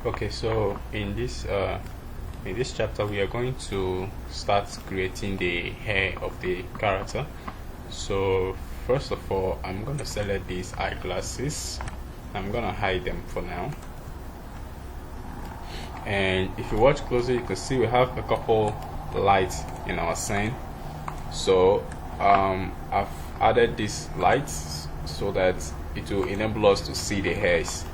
Okay, so in this chapter we are going to start creating the hair of the character. So first of all, I'm going to select these eyeglasses. I'm going to hide them for now. And if you watch closely, you can see we have a couple lights in our scene. So I've added these lights so that it will enable us to see the hairs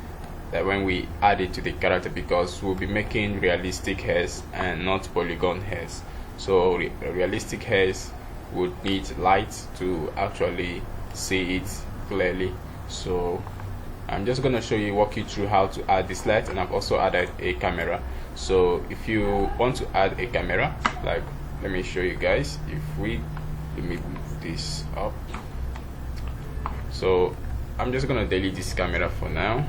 that when we add it to the character, because we'll be making realistic hairs and not polygon hairs. So realistic hairs would need light to actually see it clearly. So I'm just going to walk you through how to add this light, and I've also added a camera. So if you want to add a camera, like, let me show you guys. Let me move this up. So I'm just going to delete this camera for now.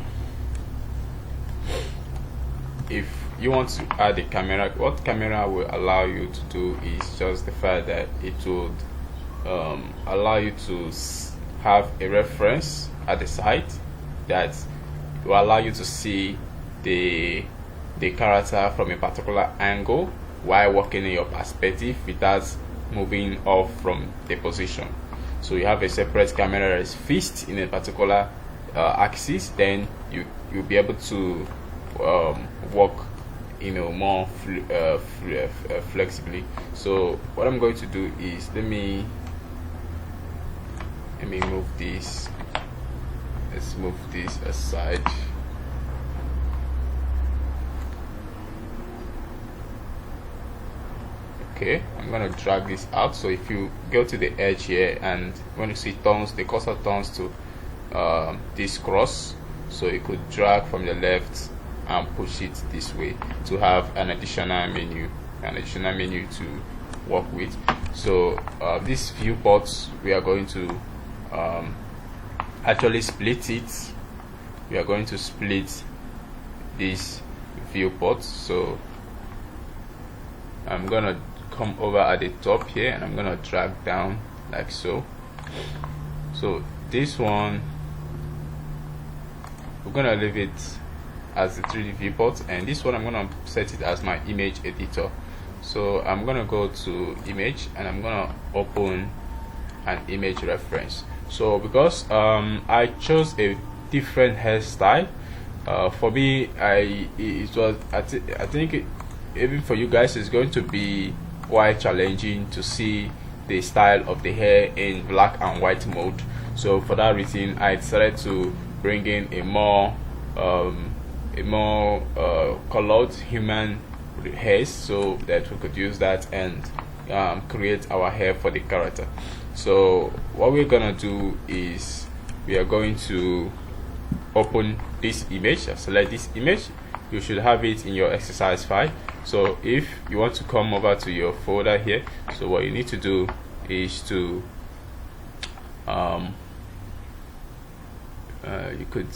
If you want to add a camera, what camera will allow you to do is just the fact that it would allow you to have a reference at the side that will allow you to see the character from a particular angle while working in your perspective without moving off from the position. So you have a separate camera that is fixed in a particular axis, then you'll be able to work more flexibly. So what I'm going to do is let me move this. Let's move this aside. Okay, I'm gonna drag this out. So if you go to the edge here, and when you see turns, the cursor turns to this cross, so you could drag from the left and push it this way to have an additional menu to work with. So these viewports, we are going to actually split it. We are going to split these viewports. So I'm gonna come over at the top here, and I'm gonna drag down like so. So this one, we're gonna leave it as the 3D viewport, and this one I'm gonna set it as my image editor. So I'm gonna go to image, and I'm gonna open an image reference. So because I chose a different hairstyle, for me, I think even for you guys, it's going to be quite challenging to see the style of the hair in black and white mode. So for that reason, I decided to bring in a more colored human hairs, so that we could use that and create our hair for the character. So what we're gonna do is we are going to open this image. Select this image. You should have it in your exercise file. So if you want to come over to your folder here, so what you need to do is to you could,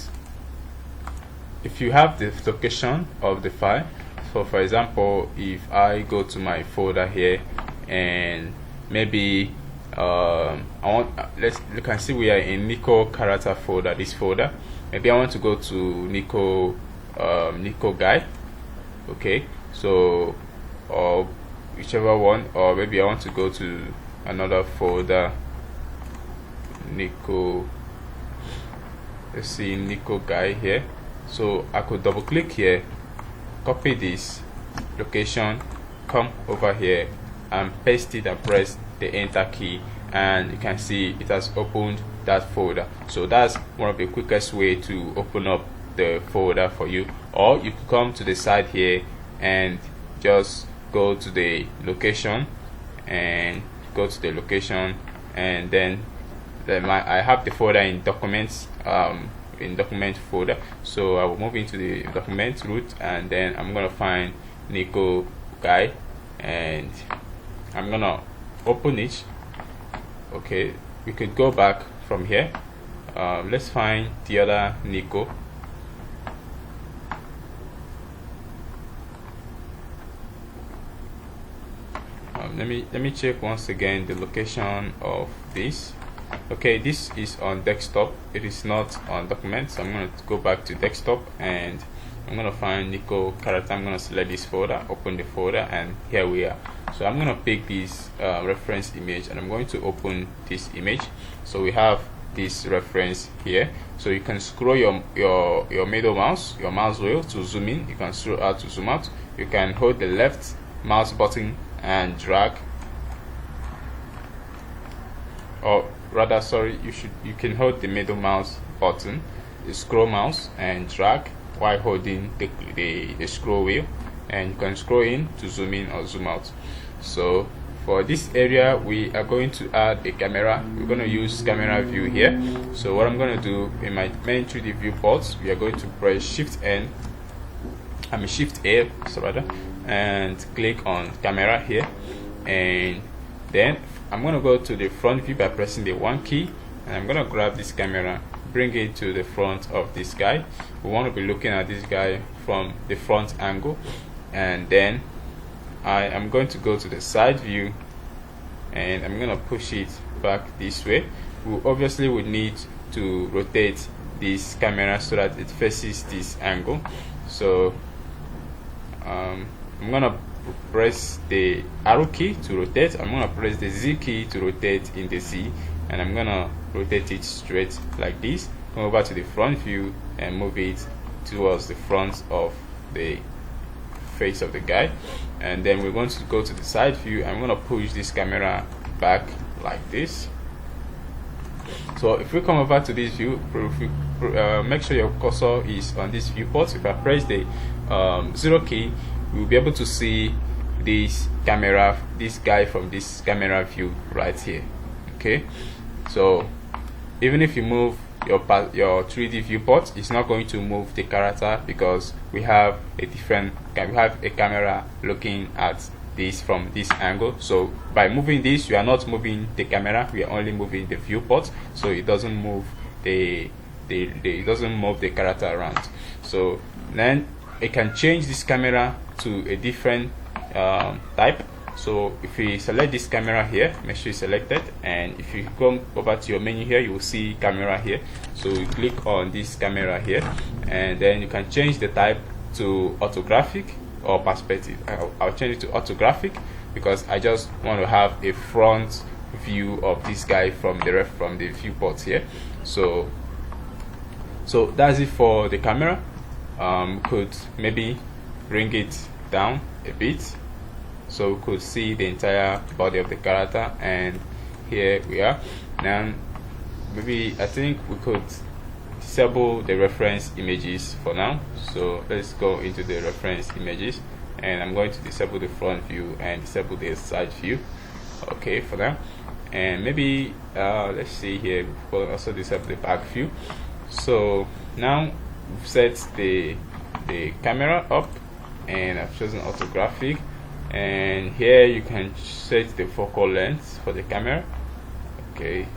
if you have the location of the file, so for example, if I go to my folder here, and maybe I want, you can see we are in Nico character folder, this folder. Maybe I want to go to Nico guy. Okay, so, or whichever one, or maybe I want to go to another folder, Nico. Let's see, Nico guy here. So I could double click here, copy this location, come over here and paste it, and press the enter key, and you can see it has opened that folder. So that's one of the quickest way to open up the folder for you. Or you could come to the side here and just go to the location, and then I have the folder in documents, in document folder. So I will move into the document root, and then I'm gonna find Nico guy, and I'm gonna open it. Okay, we could go back from here. Let's find the other Nico. Let me check once again the location of this. Okay, this is on desktop, it is not on documents. So I'm going to go back to desktop, and I'm gonna find Nico character. I'm gonna select this folder, open the folder, and here we are. So I'm gonna pick this reference image, and I'm going to open this image. So we have this reference here. So you can scroll your middle mouse, your mouse wheel to zoom in. You can scroll out to zoom out. You can hold the left mouse button and drag, or rather, sorry, you can hold the middle mouse button, the scroll mouse, and drag while holding the scroll wheel, and you can scroll in to zoom in or zoom out. So for this area, we are going to add a camera. We're going to use camera view here. So what I'm going to do in my main 3D viewports, we are going to press Shift A, so rather, and click on camera here, and then I'm going to go to the front view by pressing the 1 key, and I'm going to grab this camera, bring it to the front of this guy. We want to be looking at this guy from the front angle, and then I am going to go to the side view, and I'm going to push it back this way. We obviously would need to rotate this camera so that it faces this angle. So I'm going to press the arrow key to rotate. I'm going to press the Z key to rotate in the Z, and I'm going to rotate it straight like this. Come over to the front view and move it towards the front of the face of the guy, and then we're going to go to the side view. I'm going to push this camera back like this. So if we come over to this view, make sure your cursor is on this viewport. If I press the 0 key, we'll be able to see this camera, this guy from this camera view right here. Okay, so even if you move your 3D viewport, it's not going to move the character, because we have a camera looking at this from this angle. So by moving this, you are not moving the camera, we are only moving the viewport, so it doesn't move it doesn't move the character around. So then it can change this camera to a different type. So if we select this camera here, make sure you select it, and if you come over to your menu here, you will see camera here. So you click on this camera here, and then you can change the type to orthographic or perspective. I'll change it to orthographic because I just want to have a front view of this guy from the viewport here. So that's it for the camera. Could maybe bring it down a bit so we could see the entire body of the character, and here we are. Now maybe I think we could disable the reference images for now. So let's go into the reference images, and I'm going to disable the front view and disable the side view, okay, for now. And maybe let's see here, we'll also disable the back view. So now we've set the camera up, and I've chosen orthographic, and here you can set the focal length for the camera. Okay,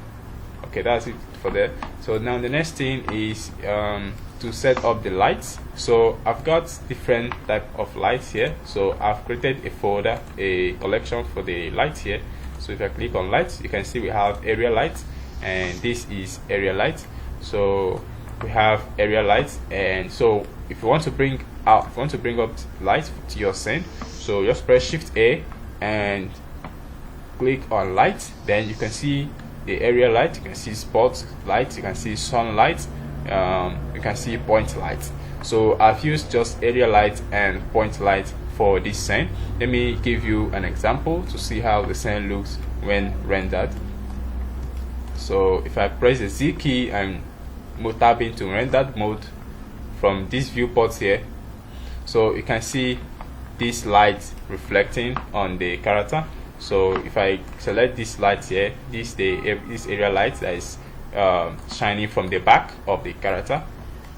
that's it for that. So now the next thing is to set up the lights. So I've got different type of lights here. So I've created a folder, a collection for the lights here. So if I click on lights, you can see we have area lights, and this is area lights. So we have area lights, and so if you want to bring up lights to your scene, so just press Shift A and click on light. Then you can see the area light, you can see spot light, you can see sunlight, you can see point light. So I've used just area light and point light for this scene. Let me give you an example to see how the scene looks when rendered. So if I press the Z key and tab into rendered mode from this viewport here, so you can see this light reflecting on the character. So if I select this light here, this area light that is shining from the back of the character,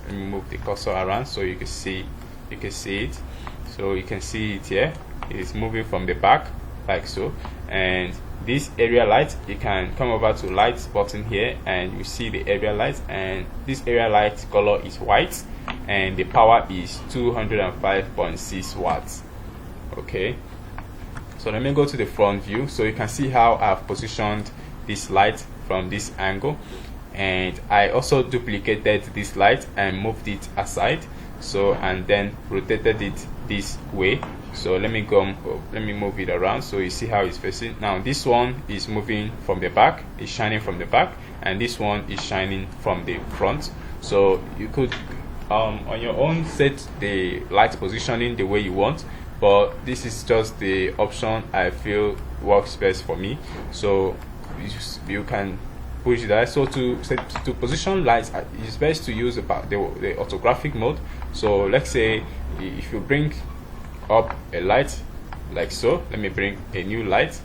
let me move the cursor around so you can see it. So you can see it here, it is moving from the back like so. And this area light, you can come over to light button here, and you see the area light, and this area light color is white, and the power is 205.6 watts. Okay, so let me go to the front view. So you can see how I've positioned this light from this angle, and I also duplicated this light and moved it aside. so, and then rotated it this way. So let me move it around so you see how it's facing. Now this one is moving from the back, it's shining from the back, and this one is shining from the front. So you could on your own set the light positioning the way you want, but this is just the option I feel works best for me. So you can push that. So to position lights, it's best to use the orthographic mode. So let's say if you bring up a light like so, let me bring a new light.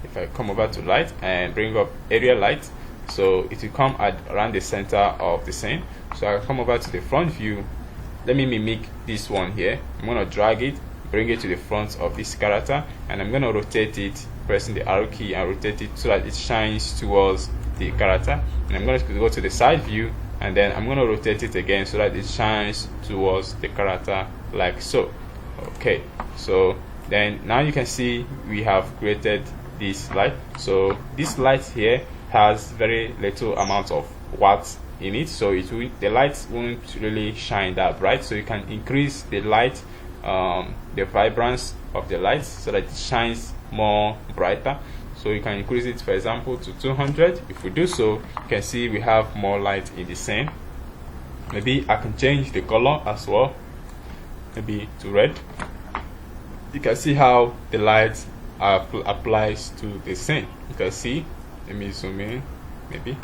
If I come over to light and bring up area light, so it will come at around the center of the scene. So I'll come over to the front view. Let me mimic this one here. I'm going to drag it, bring it to the front of this character, and I'm going to rotate it, pressing the arrow key, and rotate it so that it shines towards the character. And I'm going to go to the side view, and then I'm going to rotate it again so that it shines towards the character like so. Okay, so then now you can see we have created this light. So this light here has very little amount of watts in it, so the light won't really shine that bright. So you can increase the light, the vibrance of the light, so that it shines more brighter. So you can increase it, for example, to 200. If we do so, you can see we have more light in the scene. Maybe I can change the color as well, maybe to red. You can see how the light applies to the scene. You can see, let me zoom in maybe.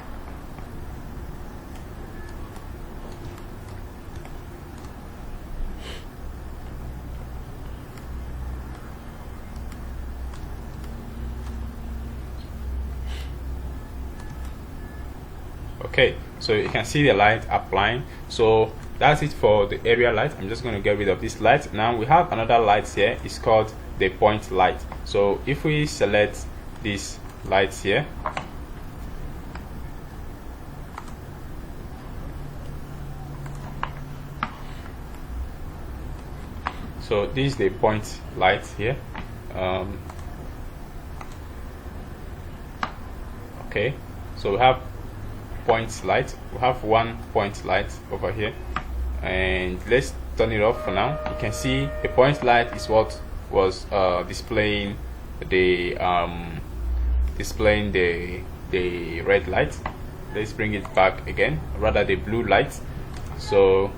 Okay, so you can see the light applying. So that's it for the area light. I'm just going to get rid of this light. Now we have another light here. It's called the point light. So if we select this light here, so this is the point light here. Okay, so we have point light. We have one point light over here, and let's turn it off for now. You can see the point light is what was displaying the red light. Let's bring it back again, rather the blue light. So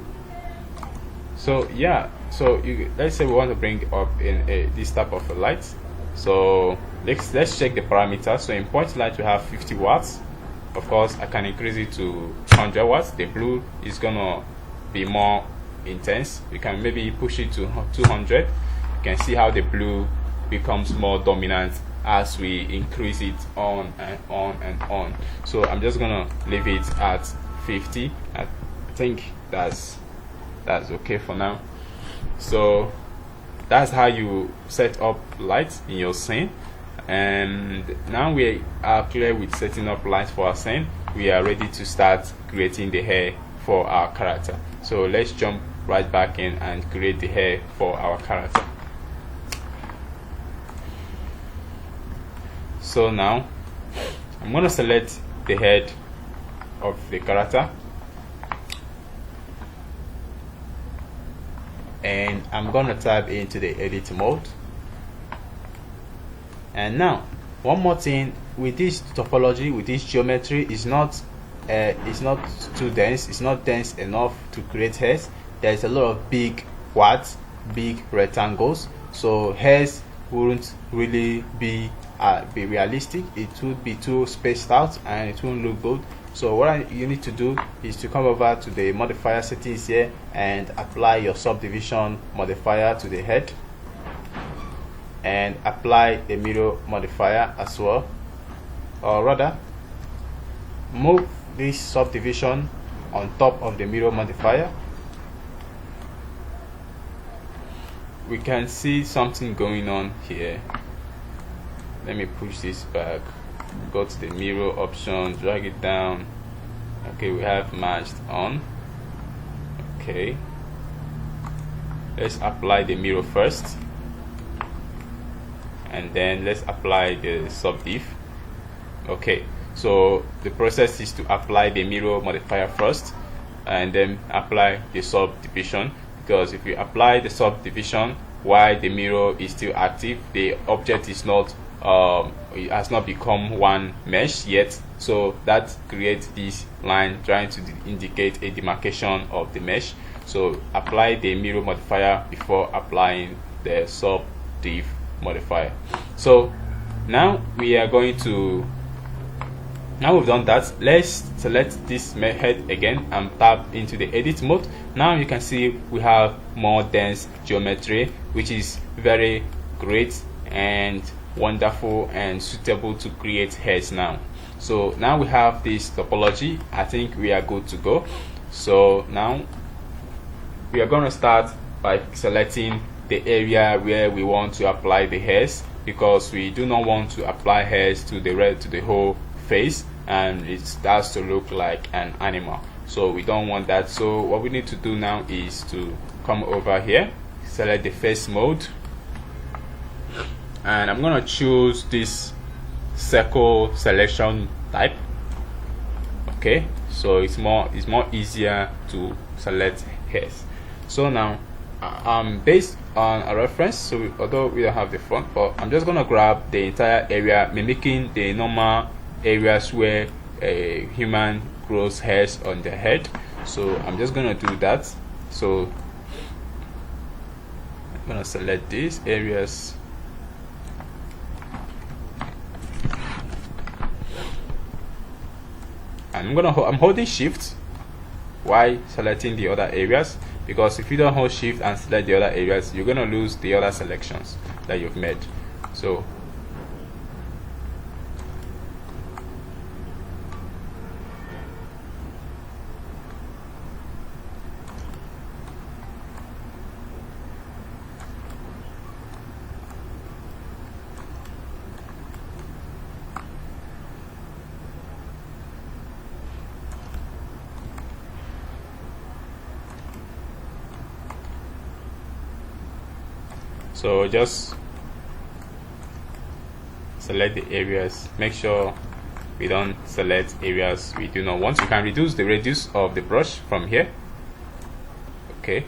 yeah, so let's say we want to bring up in this type of a light. So let's check the parameters. So in point light we have 50 watts. Of course, I can increase it to 100 watts. The blue is gonna be more intense. We can maybe push it to 200. You can see how the blue becomes more dominant as we increase it on and on and on. So I'm just gonna leave it at 50. I think that's okay for now. So that's how you set up lights in your scene. And now we are clear with setting up lights for our scene. We are ready to start creating the hair for our character. So let's jump right back in and create the hair for our character. So now I'm going to select the head of the character, and I'm going to tab into the edit mode. And now one more thing, with this topology, with this geometry, it's not too dense. It's not dense enough to create hairs. There's a lot of big quads, big rectangles, so hairs wouldn't really be realistic. It would be too spaced out and it won't look good. So what you need to do is to come over to the modifier settings here and apply your subdivision modifier to the head, and apply the mirror modifier as well, or rather move this subdivision on top of the mirror modifier. We can see something going on here. Let me push this back, go to the mirror option, drag it down. Okay, we have matched on. Okay, let's apply the mirror first, and then let's apply the subdiv. Okay, so the process is to apply the mirror modifier first and then apply the subdivision. because if you apply the subdivision while the mirror is still active, the object is not it has not become one mesh yet, so that creates this line trying to indicate a demarcation of the mesh. So apply the mirror modifier before applying the subdiv modifier. So now we are going to, now we've done that, let's select this head again and tap into the edit mode. Now you can see we have more dense geometry, which is very great and wonderful and suitable to create heads now. So now we have this topology. I think we are good to go. So now we are going to start by selecting the area where we want to apply the hairs, because we do not want to apply hairs to the whole face and it starts to look like an animal. So we don't want that. So what we need to do now is to come over here, select the face mode, and I'm gonna choose this circle selection type. Okay, so it's more easier to select hairs. So now based on a reference, so although we don't have the front, but I'm just gonna grab the entire area, mimicking the normal areas where a human grows hairs on the head. So I'm just gonna do that. So I'm gonna select these areas, and I'm holding shift while selecting the other areas, because if you don't hold shift and select the other areas, you're gonna lose the other selections that you've made. So just select the areas, make sure we don't select areas we do not want. You can reduce the radius of the brush from here. Okay,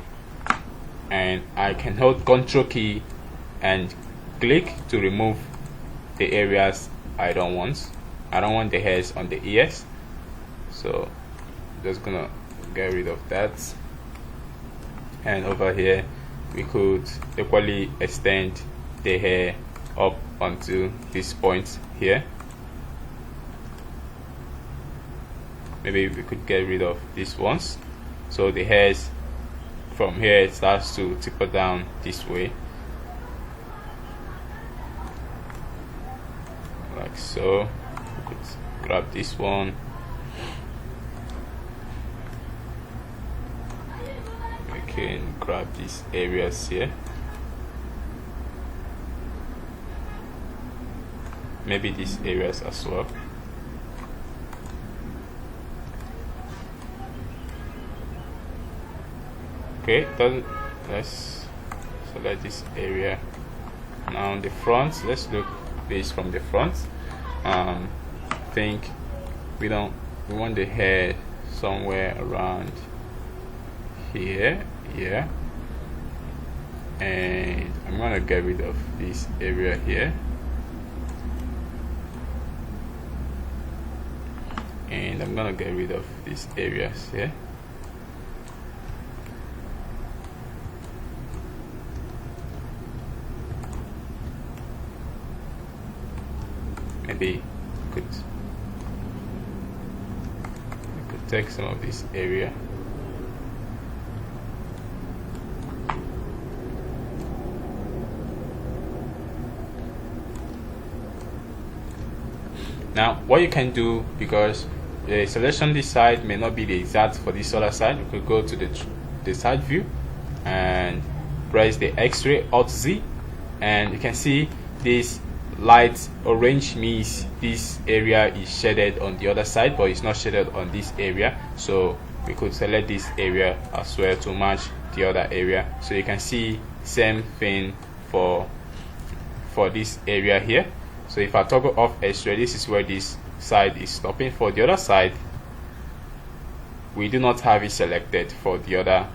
and I can hold Ctrl key and click to remove the areas I don't want. I don't want the hairs on the ears, so I'm just gonna get rid of that. And over here we could equally extend the hair up onto this point here. Maybe we could get rid of these ones, so the hairs from here it starts to taper down this way, like so. We could grab this one, can grab these areas here, maybe these areas as well. Okay, let's select this area. Now on the front, let's look this from the front. I think we want the hair somewhere around here. Yeah, and I'm gonna get rid of this area here, and I'm gonna get rid of these areas here. Maybe we could take some of this area. Now what you can do, because the selection this side may not be the exact for this other side, you could go to the side view and press the X-ray Alt Z, and you can see this light orange means this area is shaded on the other side, but it's not shaded on this area. So we could select this area as well to match the other area. So you can see same thing for this area here. So if I toggle off X-ray, this is where this side is stopping. For the other side, we do not have it selected for the other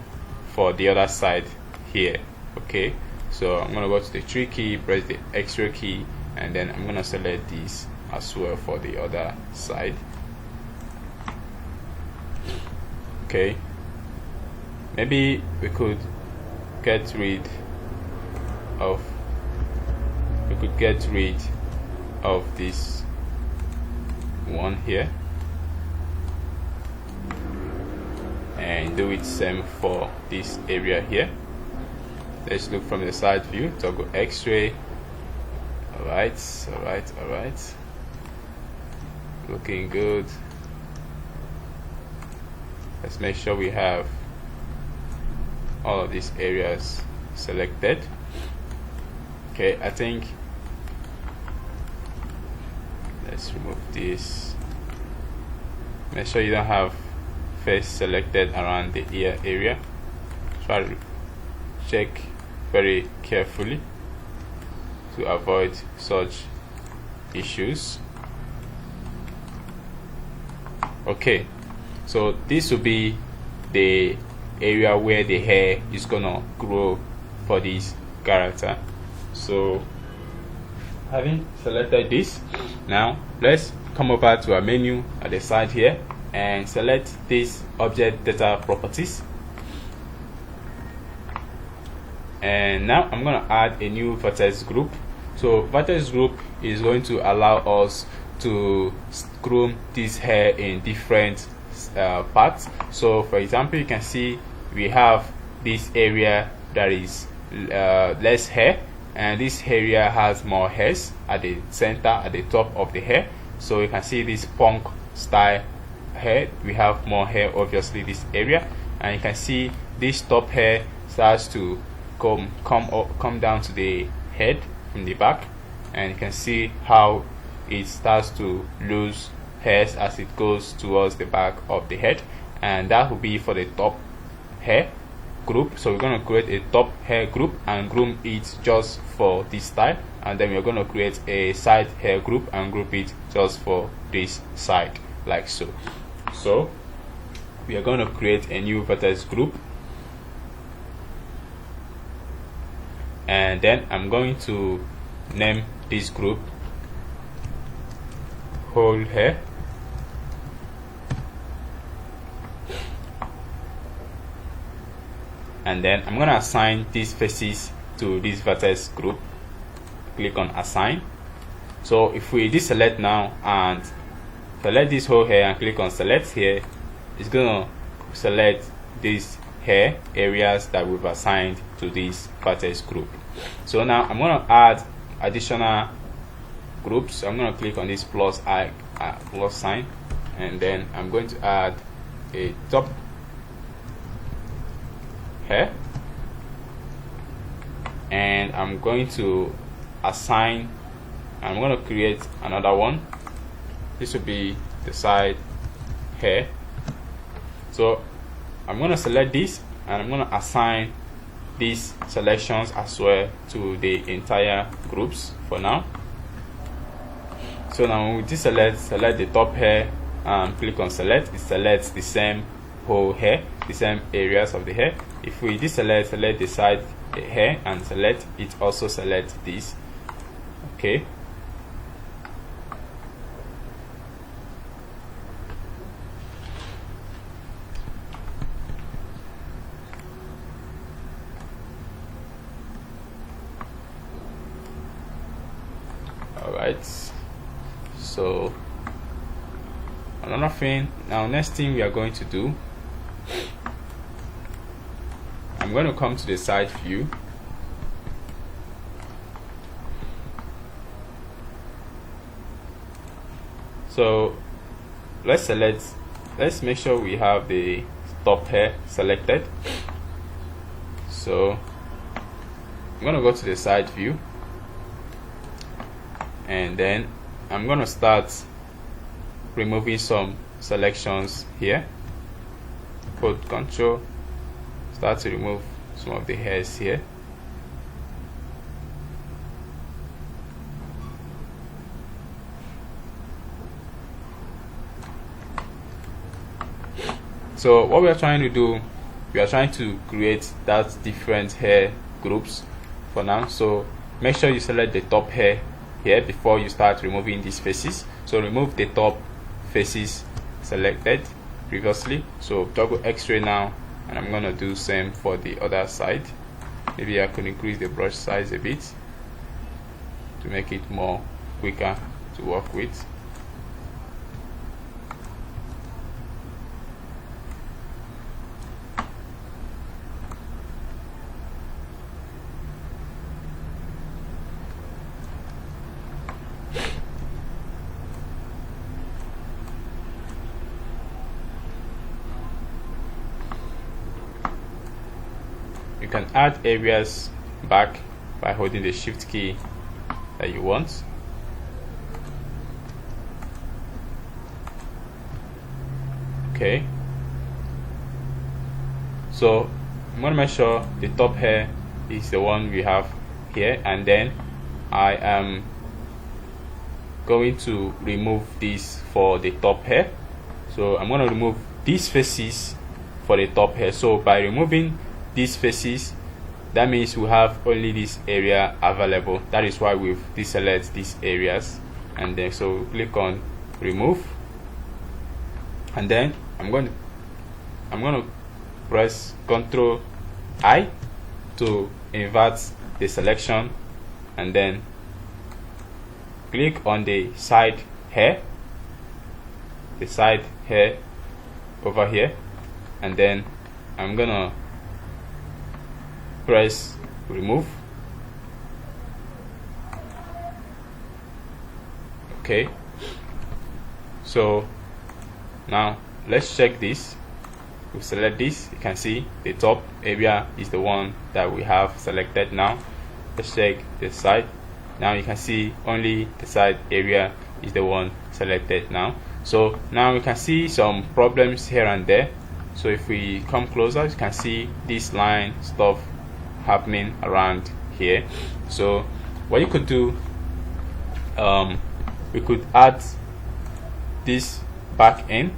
for the other side here. Okay, so I'm gonna go to the 3 key, press the extra key, and then I'm gonna select this as well for the other side. Okay, maybe we could get rid of this one here and do it same for this area here. Let's look from the side view, toggle X-ray. Alright, looking good. Let's make sure we have all of these areas selected. Okay, I think let's remove this. Make sure you don't have face selected around the ear area. Try to check very carefully to avoid such issues. Okay, so this will be the area where the hair is gonna grow for this character. So having selected this, now let's come over to our menu at the side here and select this object data properties. And now I'm going to add a new vertex group. So vertex group is going to allow us to groom this hair in different parts. So for example, you can see we have this area that is less hair, and this area has more hairs at the center, at the top of the hair. So you can see this punk style hair, we have more hair obviously this area, and you can see this top hair starts to come down to the head from the back, and you can see how it starts to lose hairs as it goes towards the back of the head, and that will be for the top hair group. So we're going to create a top hair group and groom it just for this style, and then we're going to create a side hair group and group it just for this side, like so. So we are going to create a new vertex group, and then I'm going to name this group whole hair. And then I'm going to assign these faces to this vertex group. Click on assign. So if we deselect now and select this whole hair and click on select here, it's going to select these hair areas that we've assigned to this vertex group. So now I'm going to add additional groups. I'm going to click on this plus sign, and then I'm going to add a top hair, and I'm going to assign, I'm going to create another one. This will be the side hair. So I'm going to select this, and I'm going to assign these selections as well to the entire groups for now. So now when we select the top hair and click on select, it selects the same whole hair, the same areas of the hair. If we deselect, select the side hair and select, it also selects this. Okay. Alright, so another thing, now next thing we are going to do, I'm going to come to the side view, so let's make sure we have the top hair selected. So I'm going to go to the side view, and then I'm going to start removing some selections here. Hold Control, start to remove some of the hairs here. So what we are trying to do we are trying to create that different hair groups for now. So make sure you select the top hair here before you start removing these faces. So remove the top faces selected previously. So toggle X-ray now, and I'm gonna do same for the other side. Maybe I could increase the brush size a bit to make it more quicker to work with. You can add areas back by holding the shift key that you want. Okay, so I'm going to make sure the top hair is the one we have here, and then I am going to remove this for the top hair. So I'm going to remove these faces for the top hair. So by removing these faces, that means we have only this area available. That is why we've deselect these areas, and then so click on remove, and then I'm going to press Ctrl I to invert the selection, and then click on the side hair over here, and then I'm gonna press remove. Okay, so now let's check this. We select this, you can see the top area is the one that we have selected. Now let's check the side. Now you can see only the side area is the one selected now. So now we can see some problems here and there. So if we come closer, you can see this line stuff happening around here. So what you could do, we could add this back in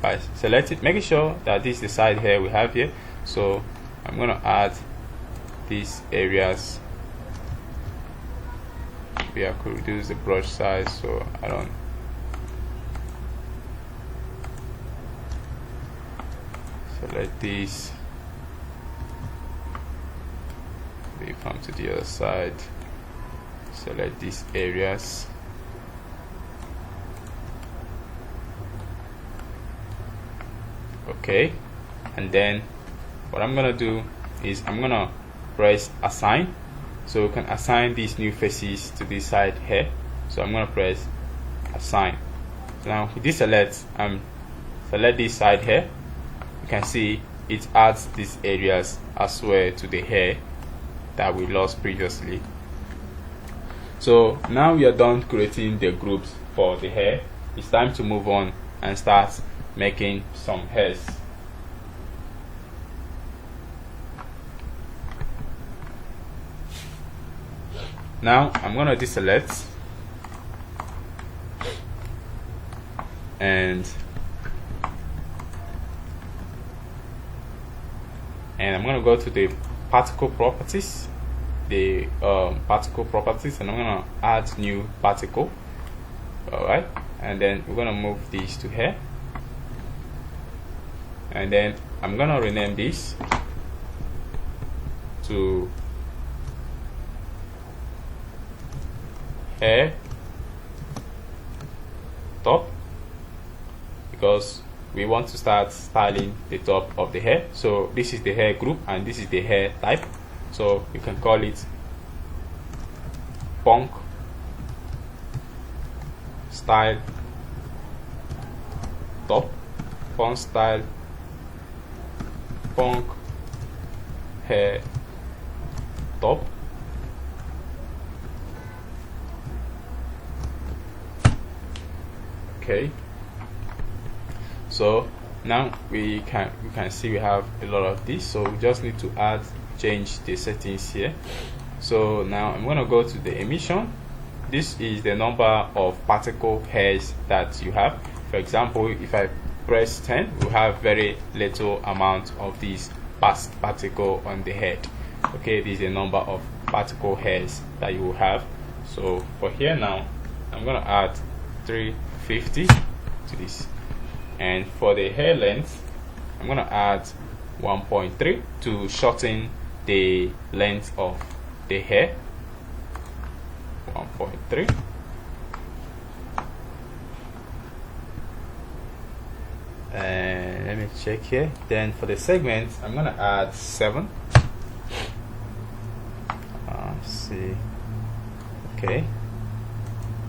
by selecting, making sure that this is the side here we have here. So I'm going to add these areas. Maybe I could reduce the brush size so I don't select these. We come to the other side, select these areas. Okay, and then what I'm gonna do is I'm gonna press assign, so we can assign these new faces to this side here. So I'm gonna press assign. Now with this select, select this side here. You can see it adds these areas as well to the hair that we lost previously. So now we are done creating the groups for the hair. It's time to move on and start making some hairs. Now I'm gonna deselect and I'm gonna go to the particle properties, and I'm gonna add new particle. Alright, and then we're gonna move these to here, and then I'm gonna rename this to hair top, because we want to start styling the top of the hair. So this is the hair group and this is the hair type, so you can call it punk style top, punk style, punk hair top. Okay, so now we can see we have a lot of this, so we just need to change the settings here. So now I'm going to go to the emission. This is the number of particle hairs that you have. For example, if I press 10, we have very little amount of this particle on the head. Okay, this is a number of particle hairs that you will have. So for here now, I'm gonna add 350 to this, and for the hair length, I'm gonna add 1.3 to shorten the length of the hair. 1.3. And let me check here. Then for the segments, I'm gonna add 7. See. Okay.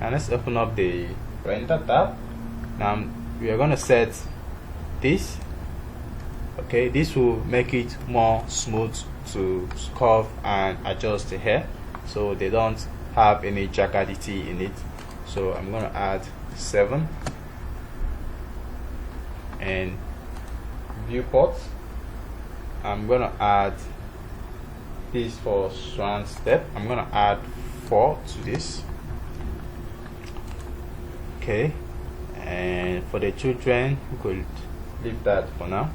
And let's open up the render tab. Now we are gonna set this. Okay, this will make it more smooth to curve and adjust the hair, so they don't have any jaggedity in it. So I'm gonna add 7. And viewport, I'm gonna add this for strand step. I'm gonna add 4 to this. Okay, and for the children, we could leave that for now.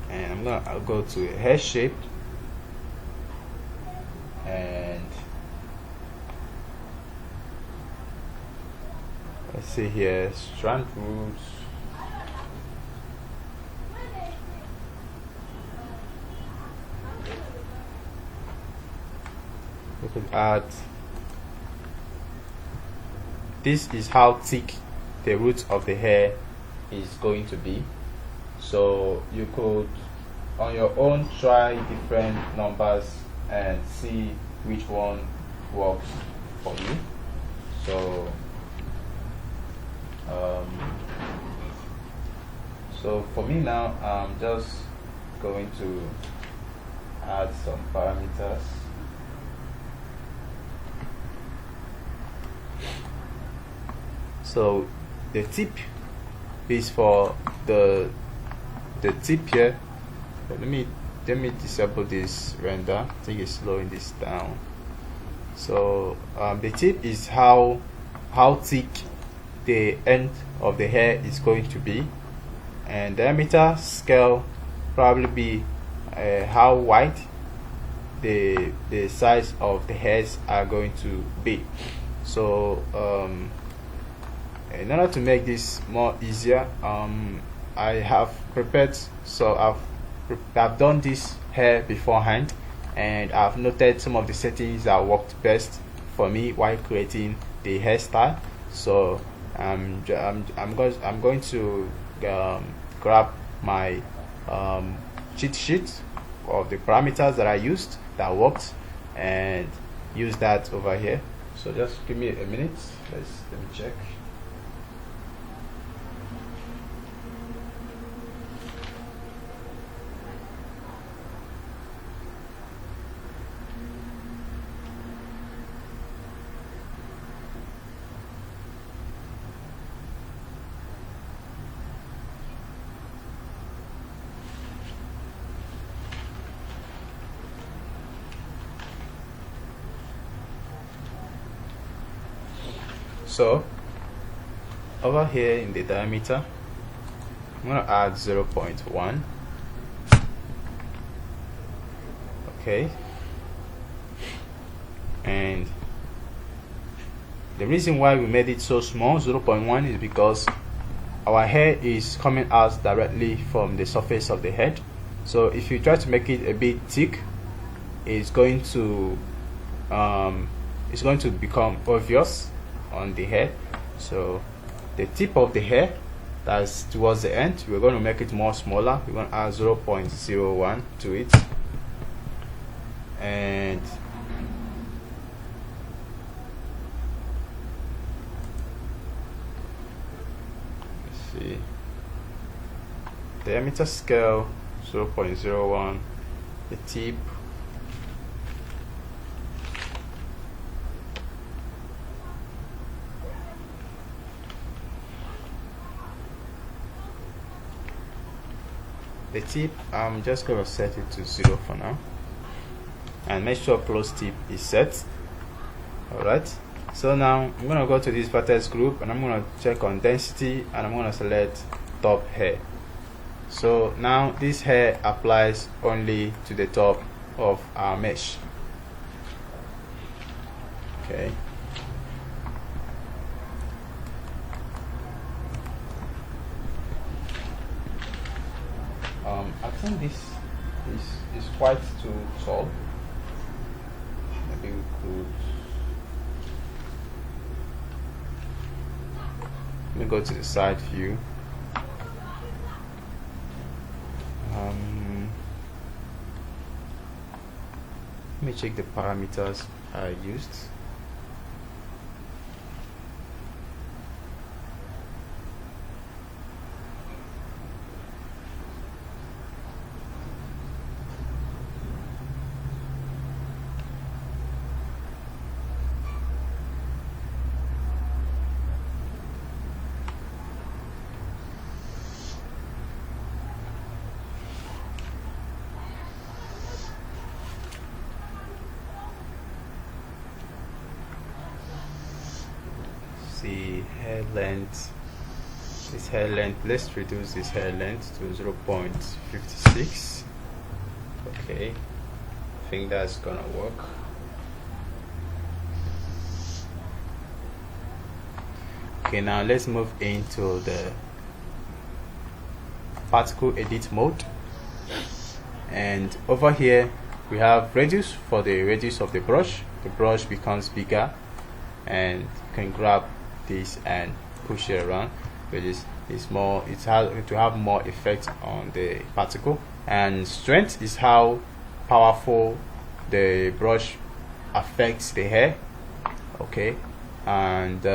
And I'll go to hair shape, and let's see here, strand roots. We could add, this is how thick the root of the hair is going to be. So you could on your own try different numbers and see which one works for you. So so for me now, I'm just going to add some parameters. So the tip is for the tip here. Let me disable this render. I think it's slowing this down. So the tip is how thick the end of the hair is going to be, and diameter scale probably be how wide the size of the hairs are going to be. So in order to make this more easier, I have prepared, so I've done this hair beforehand, and I've noted some of the settings that worked best for me while creating the hairstyle. So I'm going to grab my cheat sheet of the parameters that I used that worked and use that over here. So just give me a minute. Let me check. So over here in the diameter, I'm going to add 0.1. Okay, and the reason why we made it so small, 0.1, is because our hair is coming out directly from the surface of the head. So if you try to make it a bit thick, it's going to become obvious on the head. So the tip of the hair, that's towards the end, we're going to make it more smaller. We're going to add 0.01 to it, and let's see, diameter scale 0.01, the tip I'm just going to set it to 0 for now, and make sure close tip is set. Alright, so now I'm going to go to this vertex group, and I'm going to check on density, and I'm going to select top hair. So now this hair applies only to the top of our mesh. Okay. I think this is quite too tall. Maybe we could. Let me go to the side view. Let me check the parameters I used. The hair length, this hair length, let's reduce this hair length to 0.56. okay, I think that's gonna work. Okay, now let's move into the particle edit mode, and over here we have radius. For the radius of the brush becomes bigger, and you can grab this and push it around, which is more, it will have more effect on the particle. And strength is how powerful the brush affects the hair. Okay, and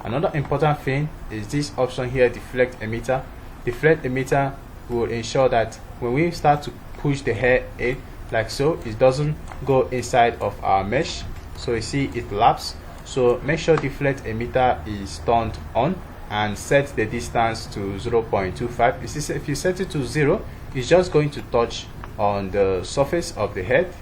another important thing is this option here, deflect emitter. Deflect emitter will ensure that when we start to push the hair in like so, it doesn't go inside of our mesh, so you see it laps. So make sure deflect emitter is turned on and set the distance to 0.25. If you set it to 0, it's just going to touch on the surface of the head,